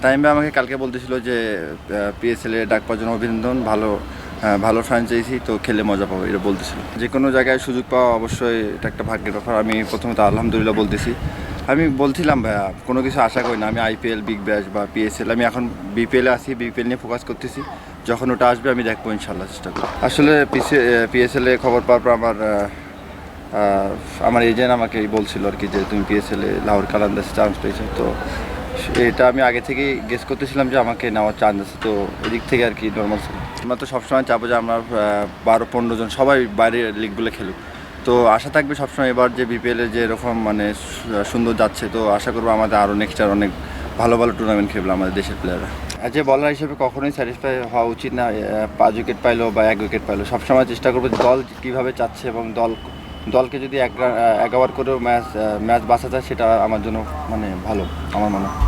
তাইম ভাই আমাকে কালকে বলতেছিল যে পিএসএলে ডাক পাওয়ার জন্য অভিনন্দন, ভালো ফ্র্যাঞ্চাইজি, তো খেলে মজা পাবো, এটা বলতেছিল। যে কোনো জায়গায় সুযোগ পাওয়া অবশ্যই এটা একটা ভাগ্যের ব্যাপার। আমি প্রথমত আলহামদুলিল্লাহ বলতেছি। আমি বলছিলাম ভাইয়া কোনো কিছু আশা করি না, আমি আইপিএল, বিগ ব্যাশ বা পিএসএল, আমি এখন বিপিএলে আছি, বিপিএল নিয়ে ফোকাস করতেছি। যখন ওটা আসবে আমি দেখবো ইনশাল্লাহ, চেষ্টা করব। আসলে পিএসএলে খবর পাওয়ার পর আমার এজেন্ট আমাকে বলছিল আর কি যে তুমি পিএসএলে লাহোর কালান্দাসে চান্স পেয়েছো। তো এটা আমি আগে থেকেই গেস করতেছিলাম যে আমাকে নেওয়ার চান্স আছে, তো এদিক থেকে আর কি নর্মাল ছিল। আমরা তো সবসময় চাবো যে আমরা 12-15 জন সবাই বাইরের লিগগুলো খেলুক। তো আশা থাকবে সবসময় এবার যে বিপিএলে যে এরকম মানে সুন্দর যাচ্ছে, তো আশা করবো আমাদের আরও নেক্সট ইয়ার অনেক ভালো ভালো টুর্নামেন্ট খেলবে আমাদের দেশের প্লেয়াররা। যে বলার হিসেবে কখনোই স্যাটিসফাই হওয়া উচিত না, 5 উইকেট পাইলো বা 1 উইকেট পাইলো। সবসময় চেষ্টা করবো দল কীভাবে চাচ্ছে এবং দলকে যদি 1 ওভার করেও ম্যাচ বাঁচা যায়, সেটা আমার জন্য মানে ভালো, আমার মনে হয়।